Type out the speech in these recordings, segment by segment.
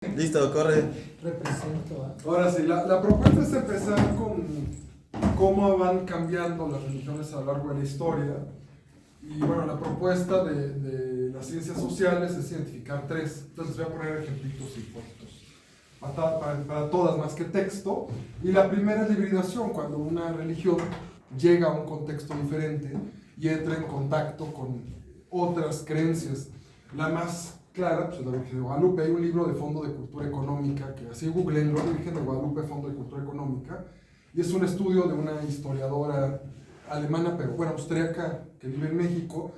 Listo, corre. Represento. Ahora sí, la propuesta es empezar con cómo van cambiando las religiones a lo largo de la historia. Y bueno, la propuesta de las ciencias sociales es identificar tres. Entonces les voy a poner ejemplitos y fotos para todas más que texto. Y la primera es la hibridación, cuando una religión llega a un contexto diferente y entra en contacto con otras creencias. La más clara, pues es la Virgen de Guadalupe. Hay un libro de Fondo de Cultura Económica, que así googleenlo, Virgen de Guadalupe, Fondo de Cultura Económica, y es un estudio de una historiadora alemana, pero bueno, austríaca, que vive en México,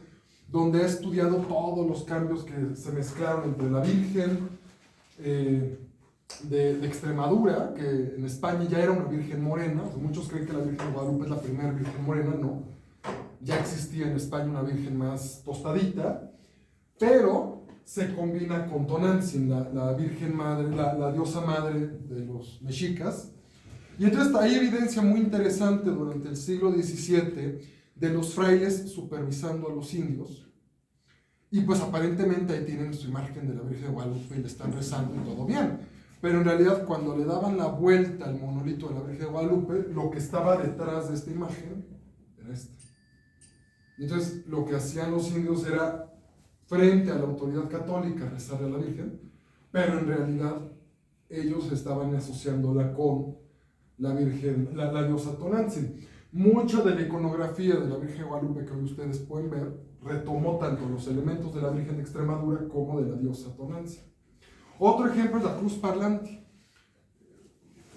donde ha estudiado todos los cambios que se mezclaron entre la Virgen de Extremadura, que en España ya era una Virgen morena. O sea, muchos creen que la Virgen de Guadalupe es la primera Virgen morena, no. Ya existía en España una Virgen más tostadita, pero se combina con Tonantzin, la Virgen Madre, la diosa madre de los mexicas. Y entonces hay evidencia muy interesante durante el siglo XVII de los frailes supervisando a los indios. Y pues aparentemente ahí tienen su imagen de la Virgen de Guadalupe y le están rezando y todo bien. Pero en realidad cuando le daban la vuelta al monolito de la Virgen de Guadalupe, lo que estaba detrás de esta imagen era esta. Entonces lo que hacían los indios era, frente a la autoridad católica, rezarle a la Virgen, pero en realidad ellos estaban asociándola con la Virgen, la diosa Tonantzin. Mucha de la iconografía de la Virgen de Guadalupe que hoy ustedes pueden ver retomó tanto los elementos de la Virgen de Extremadura como de la diosa Tonantzin. Otro ejemplo es la cruz parlante.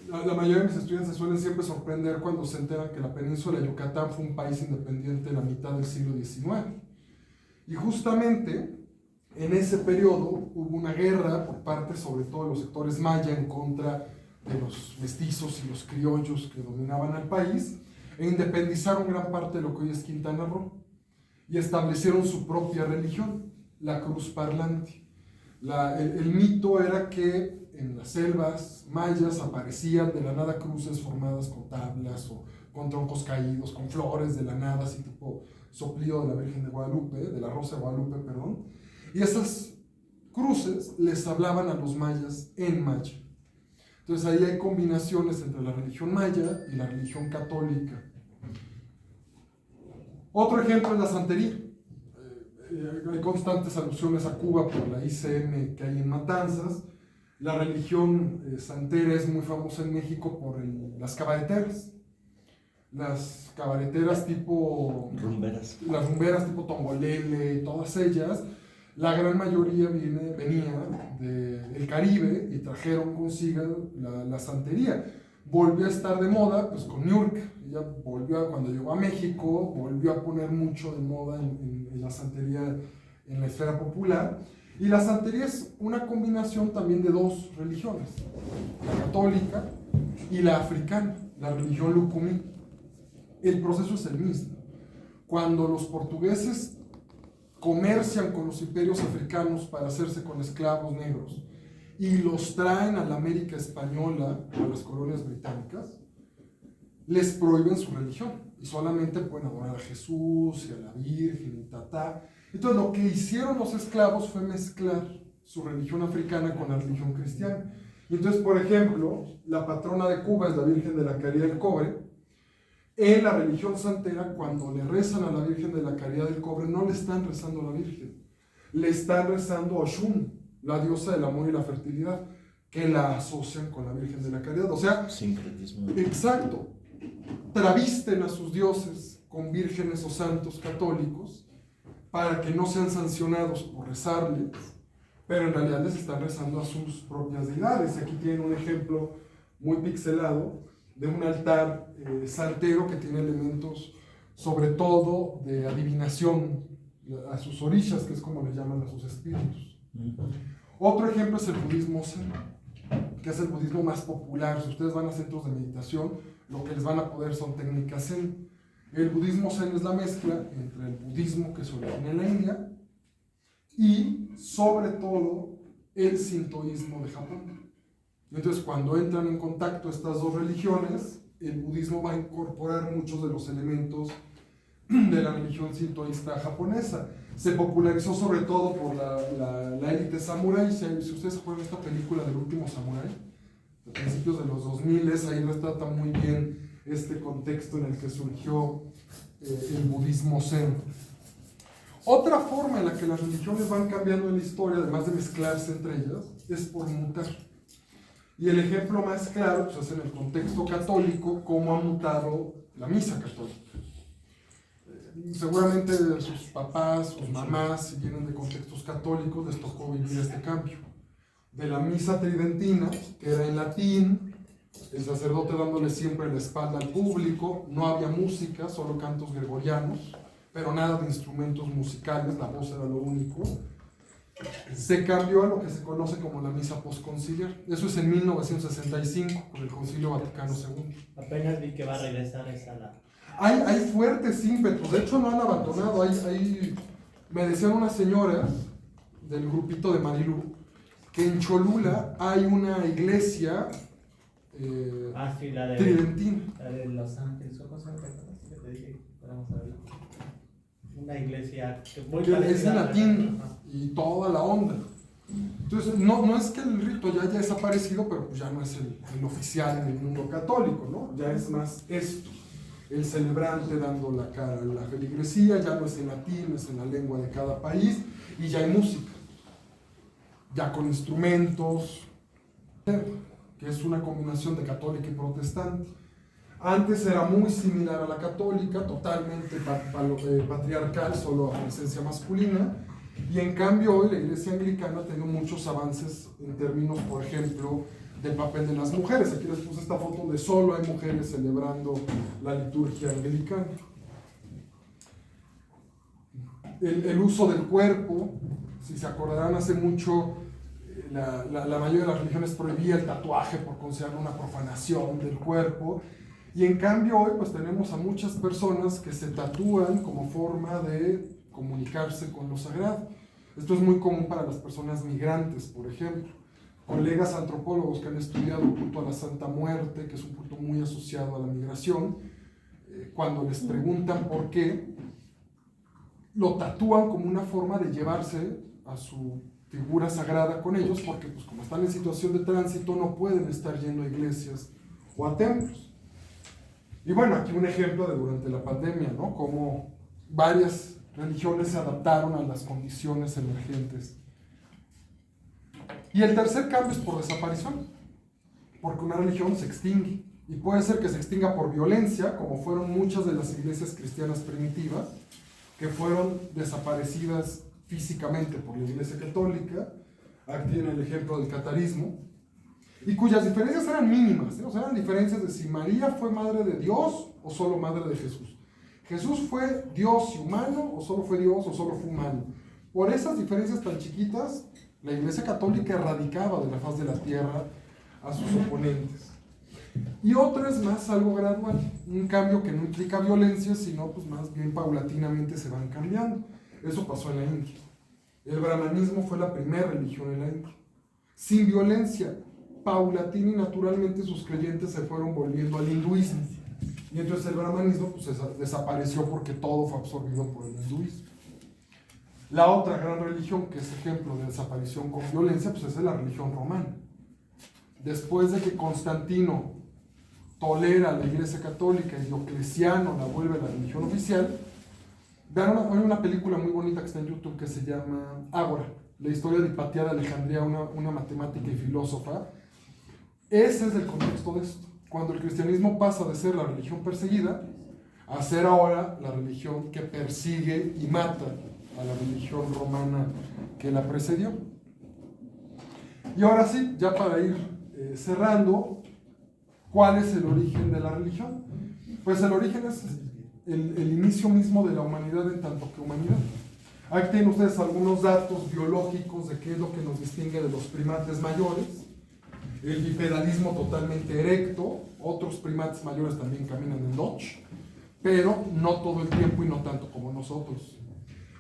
La mayoría de mis estudiantes se suelen siempre sorprender cuando se enteran que la península de Yucatán fue un país independiente en la mitad del siglo XIX. Y justamente en ese periodo hubo una guerra por parte sobre todo de los sectores maya en contra de los mestizos y los criollos que dominaban al país, e independizaron gran parte de lo que hoy es Quintana Roo y establecieron su propia religión, la cruz parlante. El mito era que en las selvas mayas aparecían de la nada cruces formadas con tablas o con troncos caídos, con flores de la nada, así tipo soplido de la Virgen de Guadalupe, de la Rosa de Guadalupe, perdón. Y esas cruces les hablaban a los mayas en maya. Entonces ahí hay combinaciones entre la religión maya y la religión católica. Otro ejemplo es la santería. Hay constantes alusiones a Cuba por la ICM que hay en Matanzas. La religión santera es muy famosa en México por las cabareteras. Las cabareteras tipo... Rumberas. Las rumberas tipo Tongolele, todas ellas, la gran mayoría venía del Caribe y trajeron consigo la santería. Volvió a estar de moda pues con Niurka. Ella volvió, cuando llegó a México, volvió a poner mucho de moda en la santería en la esfera popular. Y la santería es una combinación también de dos religiones, la católica y la africana, la religión lucumí. El proceso es el mismo. Cuando los portugueses comercian con los imperios africanos para hacerse con esclavos negros y los traen a la América española, a las colonias británicas, les prohíben su religión y solamente pueden adorar a Jesús y a la Virgen y ta. Entonces lo que hicieron los esclavos fue mezclar su religión africana con la religión cristiana. Y entonces, por ejemplo, la patrona de Cuba es la Virgen de la Caridad del Cobre. En la religión santera, cuando le rezan a la Virgen de la Caridad del Cobre, no le están rezando a la Virgen, le están rezando a Oshun, la diosa del amor y la fertilidad, que la asocian con la Virgen de la Caridad. O sea, Sincretismo. exacto, travisten a sus dioses con vírgenes o santos católicos para que no sean sancionados por rezarles, pero en realidad les están rezando a sus propias deidades. Aquí tienen un ejemplo muy pixelado de un altar santero que tiene elementos sobre todo de adivinación a sus orishas, que es como les llaman a sus espíritus. Otro ejemplo es el budismo zen, que es el budismo más popular. Si ustedes van a centros de meditación, lo que les van a poder son técnicas zen. El budismo zen es la mezcla entre el budismo que se origina en la India y sobre todo el sintoísmo de Japón. Entonces, cuando entran en contacto estas dos religiones, el budismo va a incorporar muchos de los elementos de la religión sintoísta japonesa. Se popularizó sobre todo por la élite samurái. Si ustedes juegan esta película del último samurái, a principios de los 2000, ahí retrata muy bien este contexto en el que surgió el budismo zen. Otra forma en la que las religiones van cambiando en la historia, además de mezclarse entre ellas, es por mutar. Y el ejemplo más claro pues, es en el contexto católico, cómo ha mutado la misa católica. Seguramente sus papás, sus mamás, si vienen de contextos católicos, les tocó vivir este cambio. De la misa tridentina, que era en latín, el sacerdote dándole siempre la espalda al público, no había música, solo cantos gregorianos, pero nada de instrumentos musicales, la voz era lo único. Se cambió a lo que se conoce como la misa postconciliar. Eso es en 1965, con el Concilio Vaticano II. Apenas vi que va a regresar esa la... Hay fuertes ímpetus, de hecho no han abandonado. Me decían unas señoras del grupito de Marilú que en Cholula hay una iglesia sí, la de, tridentina. La de Los Ángeles, ¿cómo se llama? Que te dije, vamos a ver. Una iglesia que es en latín y toda la onda. Entonces, no es que el rito ya haya desaparecido, pero pues ya no es el oficial en el mundo católico, ¿no? Ya es más esto. El celebrante dando la cara a la feligresía, ya no es en latín, es en la lengua de cada país, y ya hay música, ya con instrumentos, que es una combinación de católica y protestante. Antes era muy similar a la católica, totalmente patriarcal, solo a presencia masculina, y en cambio hoy la iglesia anglicana ha tenido muchos avances en términos, por ejemplo, del papel de las mujeres. Aquí les puse esta foto donde solo hay mujeres celebrando la liturgia anglicana. El uso del cuerpo, si se acordarán, hace mucho la mayoría de las religiones prohibía el tatuaje por considerarlo una profanación del cuerpo, y en cambio hoy pues tenemos a muchas personas que se tatúan como forma de comunicarse con lo sagrado. Esto es muy común para las personas migrantes, por ejemplo. Colegas antropólogos que han estudiado el culto a la Santa Muerte, que es un culto muy asociado a la migración, cuando les preguntan por qué, lo tatúan como una forma de llevarse a su figura sagrada con ellos, porque pues, como están en situación de tránsito no pueden estar yendo a iglesias o a templos. Y bueno, aquí un ejemplo de durante la pandemia, ¿no? Cómo varias religiones se adaptaron a las condiciones emergentes. Y el tercer cambio es por desaparición, porque una religión se extingue, y puede ser que se extinga por violencia, como fueron muchas de las iglesias cristianas primitivas, que fueron desaparecidas físicamente por la Iglesia Católica. Aquí tienen el ejemplo del catarismo, y cuyas diferencias eran mínimas, ¿eh? O sea, eran diferencias de si María fue madre de Dios o solo madre de Jesús. Jesús fue Dios y humano, o solo fue Dios o solo fue humano. Por esas diferencias tan chiquitas, la Iglesia Católica erradicaba de la faz de la tierra a sus oponentes. Y otra es más algo gradual, un cambio que no implica violencia, sino pues más bien paulatinamente se van cambiando. Eso pasó en la India. El brahmanismo fue la primera religión en la India. Sin violencia, paulatina y naturalmente sus creyentes se fueron volviendo al hinduismo. Y entonces el brahmanismo pues, desapareció porque todo fue absorbido por el hinduismo. La otra gran religión que es ejemplo de desaparición con violencia pues es la religión romana. Después de que Constantino tolera la Iglesia Católica y Diocleciano la vuelve la religión oficial, vean una película muy bonita que está en YouTube que se llama Ágora, la historia de Hipatia de Alejandría, una matemática y filósofa. Ese es el contexto de esto. Cuando el cristianismo pasa de ser la religión perseguida a ser ahora la religión que persigue y mata a la religión romana que la precedió. Y ahora sí, ya para ir cerrando, ¿cuál es el origen de la religión? Pues el origen es el inicio mismo de la humanidad en tanto que humanidad. Aquí tienen ustedes algunos datos biológicos de qué es lo que nos distingue de los primates mayores. El bipedalismo totalmente erecto, otros primates mayores también caminan en notch, pero no todo el tiempo y no tanto como nosotros.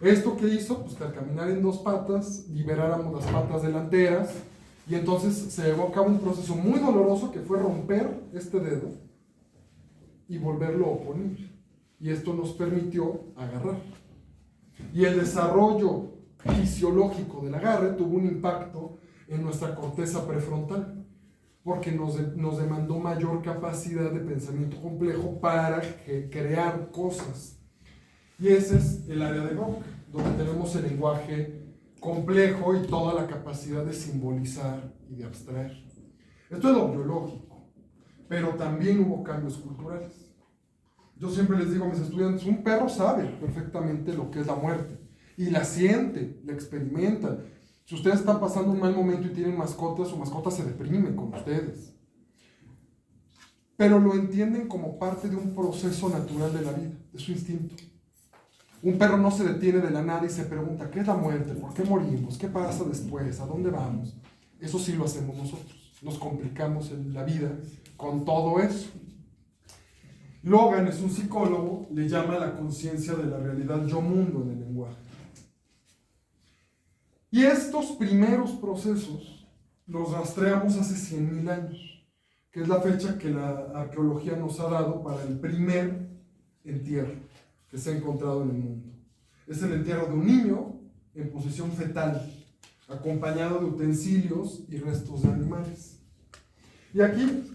¿Esto qué hizo? Pues que al caminar en dos patas, liberáramos las patas delanteras, y entonces se llevó a cabo un proceso muy doloroso que fue romper este dedo y volverlo oponible. y esto nos permitió agarrar. Y el desarrollo fisiológico del agarre tuvo un impacto en nuestra corteza prefrontal, porque nos demandó mayor capacidad de pensamiento complejo para crear cosas. Y ese es el área de Broca, donde tenemos el lenguaje complejo y toda la capacidad de simbolizar y de abstraer. Esto es lo biológico, pero también hubo cambios culturales. Yo siempre les digo a mis estudiantes, un perro sabe perfectamente lo que es la muerte, y la siente, la experimenta. Si ustedes están pasando un mal momento y tienen mascotas, su mascota se deprime con ustedes. Pero lo entienden como parte de un proceso natural de la vida, de su instinto. Un perro no se detiene de la nada y se pregunta, ¿qué es la muerte? ¿Por qué morimos? ¿Qué pasa después? ¿A dónde vamos? Eso sí lo hacemos nosotros. Nos complicamos la vida con todo eso. Logan es un psicólogo, le llama la conciencia de la realidad yo-mundo en el lenguaje. Y estos primeros procesos los rastreamos hace 100.000 años, que es la fecha que la arqueología nos ha dado para el primer entierro que se ha encontrado en el mundo. Es el entierro de un niño en posición fetal, acompañado de utensilios y restos de animales. Y aquí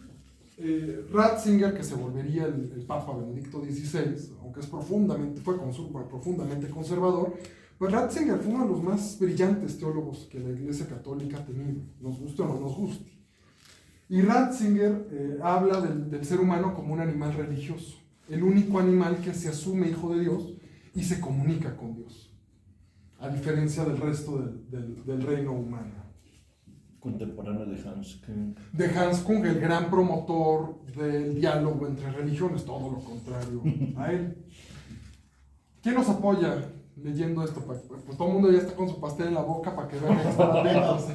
Ratzinger, que se volvería el Papa Benedicto XVI, aunque fue profundamente conservador, pues Ratzinger fue uno de los más brillantes teólogos que la Iglesia Católica ha tenido, nos guste o no nos guste. Y Ratzinger habla del ser humano como un animal religioso, el único animal que se asume hijo de Dios y se comunica con Dios, a diferencia del resto del reino humano. Contemporáneo de Hans Küng. De Hans Küng, el gran promotor del diálogo entre religiones, todo lo contrario a él. ¿Quién nos apoya leyendo esto? Pues todo el mundo ya está con su pastel en la boca para que vean que están atentos.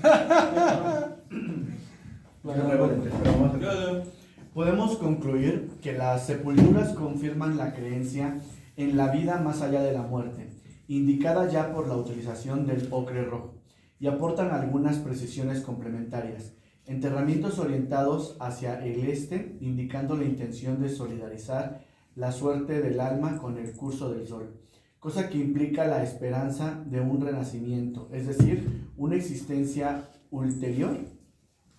Podemos concluir que las sepulturas confirman la creencia en la vida más allá de la muerte, indicada ya por la utilización del ocre rojo, y aportan algunas precisiones complementarias. Enterramientos orientados hacia el este, indicando la intención de solidarizar la suerte del alma con el curso del sol, cosa que implica la esperanza de un renacimiento, es decir, una existencia ulterior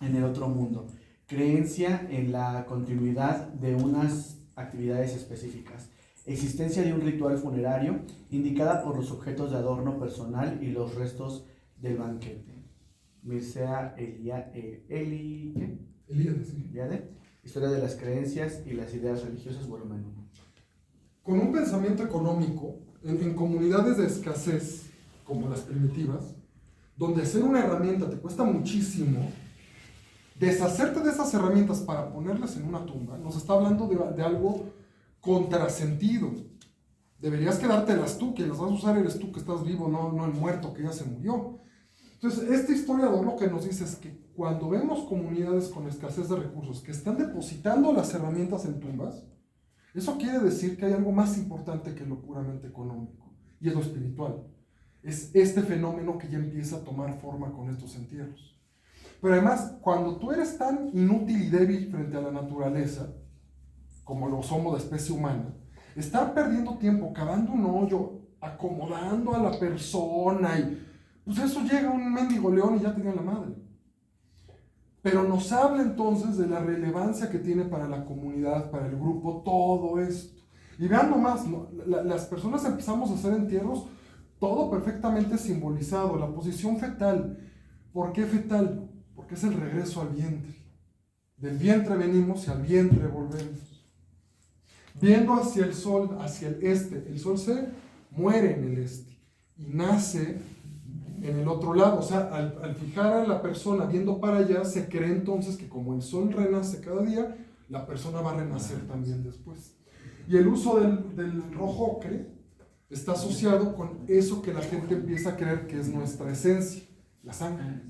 en el otro mundo, creencia en la continuidad de unas actividades específicas, existencia de un ritual funerario, indicada por los objetos de adorno personal y los restos del banquete. Mircea Eliade, Historia de las creencias y las ideas religiosas, volumen 1. Con un pensamiento económico, en comunidades de escasez, como las primitivas, donde hacer una herramienta te cuesta muchísimo, deshacerte de esas herramientas para ponerlas en una tumba, nos está hablando de algo contrasentido. Deberías quedártelas tú, que las vas a usar eres tú que estás vivo, no el muerto que ya se murió. Entonces, este historiador lo que nos dice es que cuando vemos comunidades con escasez de recursos que están depositando las herramientas en tumbas, eso quiere decir que hay algo más importante que lo puramente económico, y es lo espiritual. Es este fenómeno que ya empieza a tomar forma con estos entierros. Pero además, cuando tú eres tan inútil y débil frente a la naturaleza, como lo somos la especie humana, estar perdiendo tiempo, cavando un hoyo, acomodando a la persona, y pues eso llega un mendigo león y ya tenía la madre. Pero nos habla entonces de la relevancia que tiene para la comunidad, para el grupo, todo esto. Y vean nomás, ¿no? Las personas empezamos a hacer entierros, todo perfectamente simbolizado, la posición fetal. ¿Por qué fetal? Porque es el regreso al vientre. Del vientre venimos y al vientre volvemos. Viendo hacia el sol, hacia el este, el sol se muere en el este y nace en el otro lado. O sea, al fijar a la persona viendo para allá, se cree entonces que como el sol renace cada día, la persona va a renacer también después. Y el uso del rojo ocre está asociado con eso que la gente empieza a creer que es nuestra esencia, la sangre.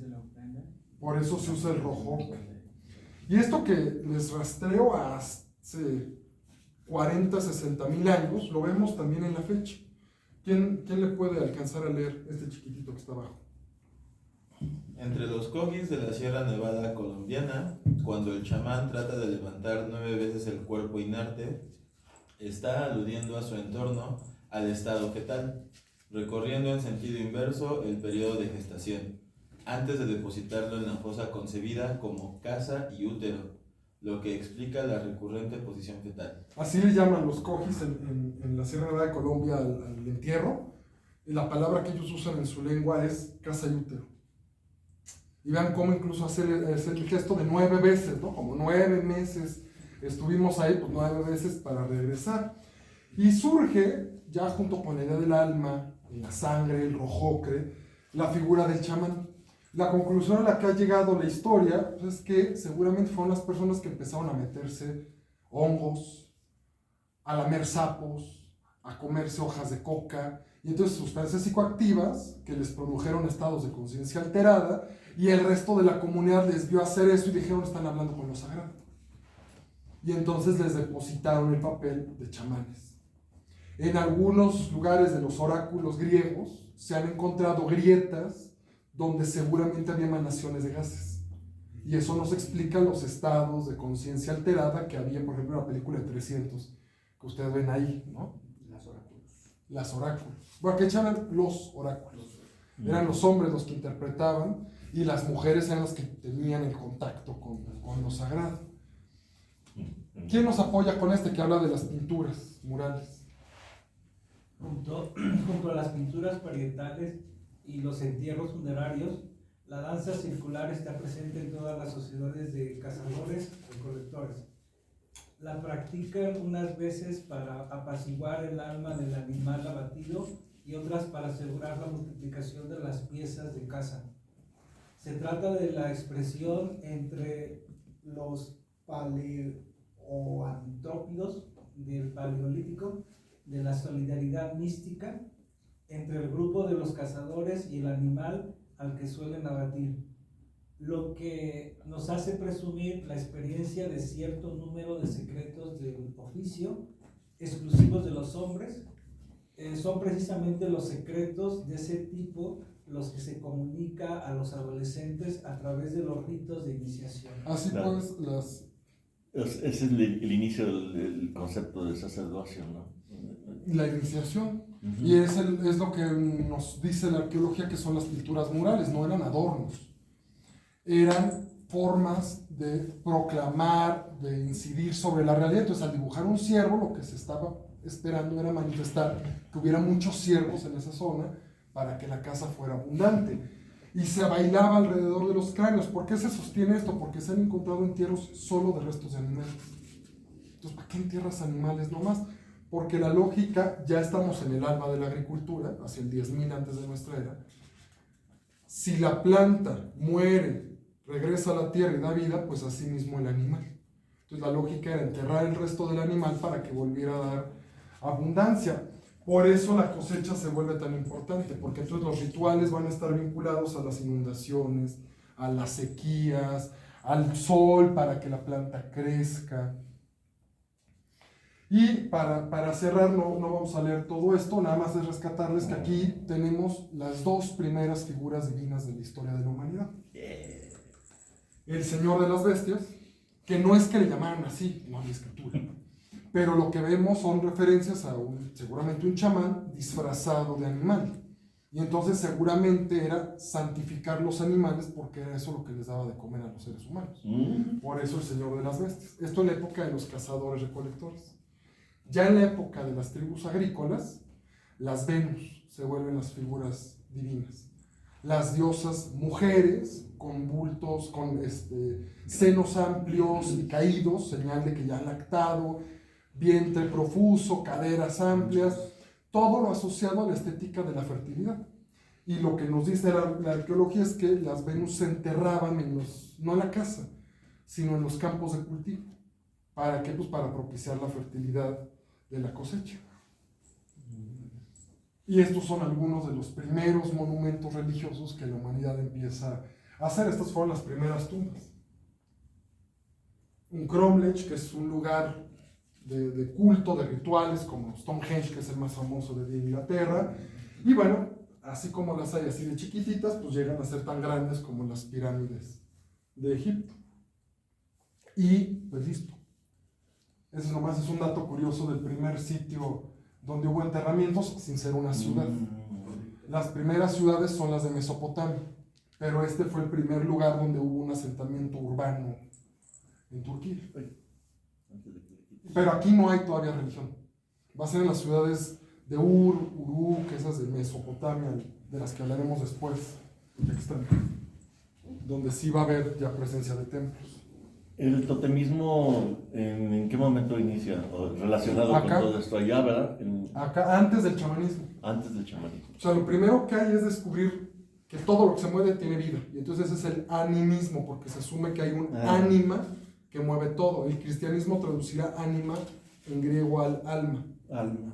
Por eso se usa el rojo ocre. Y esto que les rastreo hace 40, 60.000 años, lo vemos también en la fecha. ¿Quién le puede alcanzar a leer este chiquitito que está abajo? Entre los cogis de la Sierra Nevada colombiana, cuando el chamán trata de levantar 9 veces el cuerpo inerte, está aludiendo a su entorno, al estado fetal, recorriendo en sentido inverso el periodo de gestación, antes de depositarlo en la fosa concebida como casa y útero, lo que explica la recurrente posición fetal. Así le llaman los cojis en la Sierra Nevada de Colombia al entierro. Y la palabra que ellos usan en su lengua es casa y útero. Y vean cómo incluso hacer el gesto de 9 veces, ¿no? Como 9 meses estuvimos ahí, pues 9 veces para regresar. Y surge, ya junto con la idea del alma, la sangre, el rojocre, la figura del chamán. La conclusión a la que ha llegado la historia pues, es que seguramente fueron las personas que empezaron a meterse hongos, a lamer sapos, a comerse hojas de coca, y entonces sustancias psicoactivas que les produjeron estados de conciencia alterada, y el resto de la comunidad les vio hacer eso y dijeron, están hablando con lo sagrado. Y entonces les depositaron el papel de chamanes. En algunos lugares de los oráculos griegos se han encontrado grietas donde seguramente había emanaciones de gases. Y eso nos explica los estados de conciencia alterada que había, por ejemplo, en la película de 300, que ustedes ven ahí, ¿no? Las oráculos. Bueno, que echaban los oráculos. Eran los hombres los que interpretaban y las mujeres eran las que tenían el contacto con lo sagrado. ¿Quién nos apoya con este que habla de las pinturas murales? Junto a las pinturas parietales y los entierros funerarios, la danza circular está presente en todas las sociedades de cazadores y recolectores. La practican unas veces para apaciguar el alma del animal abatido y otras para asegurar la multiplicación de las piezas de caza. Se trata de la expresión entre los paleoantrópidos del Paleolítico, de la solidaridad mística entre el grupo de los cazadores y el animal al que suelen abatir, lo que nos hace presumir la experiencia de cierto número de secretos del oficio exclusivos de los hombres. Son precisamente los secretos de ese tipo los que se comunica a los adolescentes a través de los ritos de iniciación. Así Claro. pues, Ese es el inicio del concepto de sacerdocio, ¿no? la iniciación. Ujú. Y es lo que nos dice la arqueología, que son las pinturas murales, no eran adornos. Eran formas de proclamar, de incidir sobre la realidad. Entonces, al dibujar un ciervo, lo que se estaba esperando era manifestar que hubiera muchos ciervos en esa zona para que la caza fuera abundante. Y se bailaba alrededor de los cráneos. ¿Por qué se sostiene esto? Porque se han encontrado entierros solo de restos de animales. Entonces, ¿para qué entierras animales nomás? Porque la lógica, ya estamos en el alma de la agricultura, hacia el 10.000 antes de nuestra era. Si la planta muere, regresa a la tierra y da vida, pues así mismo el animal. Entonces la lógica era enterrar el resto del animal para que volviera a dar abundancia. Por eso la cosecha se vuelve tan importante, porque entonces los rituales van a estar vinculados a las inundaciones, a las sequías, al sol para que la planta crezca. Y para cerrar, no vamos a leer todo esto, nada más es rescatarles que aquí tenemos las dos primeras figuras divinas de la historia de la humanidad. El Señor de las Bestias, que no es que le llamaran así, no hay escritura, pero lo que vemos son referencias a seguramente un chamán disfrazado de animal. Y entonces seguramente era santificar los animales porque era eso lo que les daba de comer a los seres humanos. Por eso el Señor de las Bestias. Esto en la época de los cazadores recolectores. Ya en la época de las tribus agrícolas, las Venus se vuelven las figuras divinas. Las diosas mujeres con bultos, con senos amplios y caídos, señal de que ya han lactado, vientre profuso, caderas amplias, todo lo asociado a la estética de la fertilidad. Y lo que nos dice la arqueología es que las Venus se enterraban no en la casa, sino en los campos de cultivo. ¿Para qué? Pues para propiciar la fertilidad de la cosecha. Y estos son algunos de los primeros monumentos religiosos que la humanidad empieza a hacer. Estas fueron las primeras tumbas. Un cromlech, que es un lugar de culto, de rituales, como Stonehenge, que es el más famoso de Inglaterra. Y bueno, así como las hay así de chiquititas, pues llegan a ser tan grandes como las pirámides de Egipto. Y pues listo. Eso nomás es un dato curioso del primer sitio donde hubo enterramientos sin ser una ciudad. Las primeras ciudades son las de Mesopotamia, pero este fue el primer lugar donde hubo un asentamiento urbano en Turquía. Pero aquí no hay todavía religión. Va a ser en las ciudades de Uruk, esas de Mesopotamia, de las que hablaremos después, donde sí va a haber ya presencia de templos. ¿El totemismo en qué momento inicia? ¿O relacionado Acá. con todo esto allá, verdad? Acá, antes del chamanismo. Antes del chamanismo. O sea, lo primero que hay es descubrir que todo lo que se mueve tiene vida. Y entonces ese es el animismo, porque se asume que hay un ánima que mueve todo. El cristianismo traducirá ánima en griego al alma. Alma.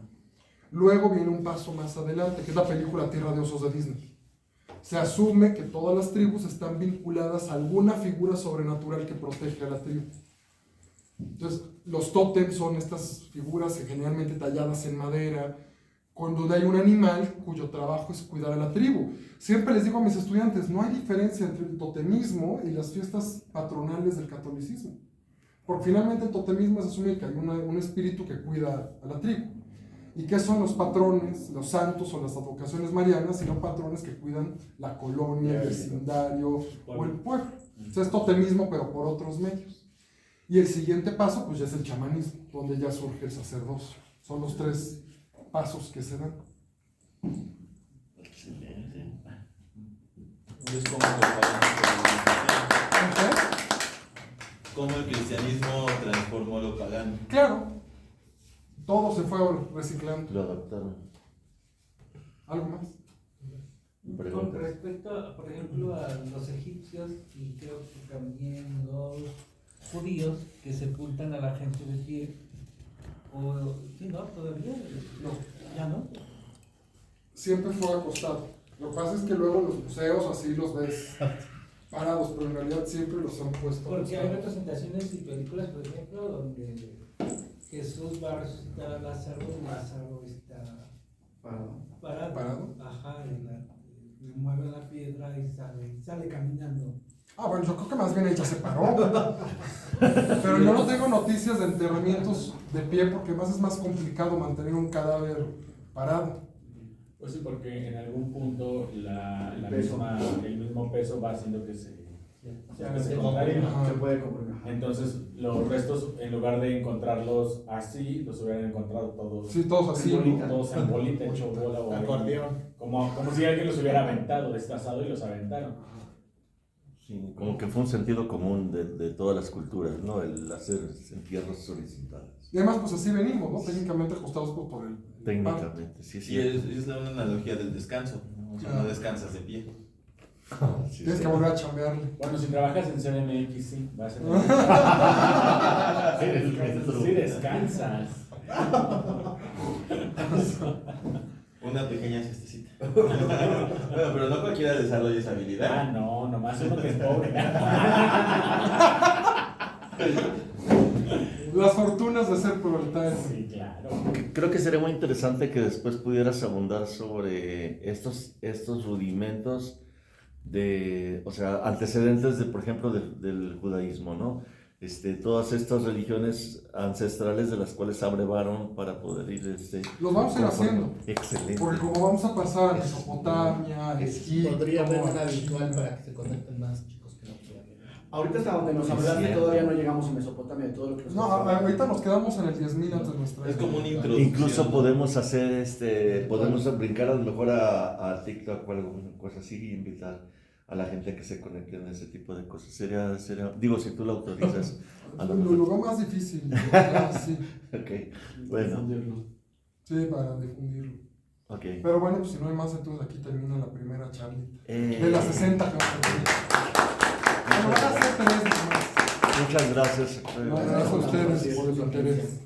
Luego viene un paso más adelante, que es la película Tierra de Osos de Disney. Se asume que todas las tribus están vinculadas a alguna figura sobrenatural que protege a la tribu. Entonces, los tótems son estas figuras generalmente talladas en madera, con donde hay un animal cuyo trabajo es cuidar a la tribu. Siempre les digo a mis estudiantes, no hay diferencia entre el totemismo y las fiestas patronales del catolicismo. Porque finalmente el totemismo se asume que hay un espíritu que cuida a la tribu. ¿Y qué son los patrones, los santos o las advocaciones marianas, sino patrones que cuidan la colonia, el vecindario o el pueblo? O sea, es totemismo, pero por otros medios. Y el siguiente paso, pues ya es el chamanismo, donde ya surge el sacerdocio. Son los 3 pasos que se dan. Excelente. Es como los paganos, cómo el cristianismo transformó lo pagano. Claro, todo se fue reciclando. Lo adaptaron. ¿Algo más? Con Preguntas. respecto, por ejemplo, a los egipcios y creo que también los judíos que sepultan a la gente de pie, o sí, ¿no? Todavía, No. ya no. Siempre fue acostado. Lo que pasa es que luego los museos así los ves parados, pero en realidad siempre los han puesto Porque hay acostados. representaciones y películas, por ejemplo, donde Jesús va a resucitar a Lázaro y Lázaro está parado. ¿Parado? Ajá, le mueve la piedra y sale caminando. Ah, bueno, yo creo que más bien ella se paró. Pero yo no tengo noticias de enterramientos de pie porque más es más complicado mantener un cadáver parado. Pues sí, porque en algún punto el mismo peso va haciendo que se contraiga. Ajá. Se puede comprar. Entonces, los restos, en lugar de encontrarlos así, los hubieran encontrado todos, Sí, todos así, ¿no? todos en bolita, hecho bola o Acordeón. como si alguien los hubiera aventado, destazado y los aventaron. Sí, como que fue un sentido común de todas las culturas, ¿no? El hacer entierros horizontales. Y además, pues así venimos, ¿no? Técnicamente ajustados por el... Técnicamente, sí, Sí, es una analogía del descanso, ¿no? O sea, no descansas de pie. Sí, Tienes sí. que volver a chambearle. Bueno, si trabajas en CDMX, sí, vas En el a metro. sí descansas. Una pequeña siestecita. Bueno, pero no cualquiera desarrolla esa habilidad. Ah, no, nomás uno que es pobre. Las fortunas de ser proletario. Sí, claro. Creo que sería muy interesante que después pudieras abundar sobre estos rudimentos o sea, antecedentes de, por ejemplo, del judaísmo, ¿no? Todas estas religiones ancestrales de las cuales se abrevaron para poder ir, Los vamos a ir haciendo. Excelente. Porque como vamos a pasar a Mesopotamia, a Egipto, Podría haber una a virtual China. para que se conecten más chicos que no puedan venir. Ahorita hasta donde nos hablaste todavía no llegamos a Mesopotamia de todo lo que nos No, ahorita nos quedamos en el 10.000 antes de nuestra Es como una época. introducción. Incluso podemos hacer, podemos brincar a lo mejor a TikTok o alguna cosa así y invitar a la gente que se conecte en ese tipo de cosas. Sería, digo, si tú lo autorizas. A lo Lo mejor. lugar más difícil. Ya, sí, Ok, bueno, sí, para difundirlo. ok. Pero bueno, pues si no hay más, entonces aquí termina la primera charlita. De las 60 que vamos a tener. Bueno, van a ser 3 más. Muchas gracias. Gracias a ustedes por el interés.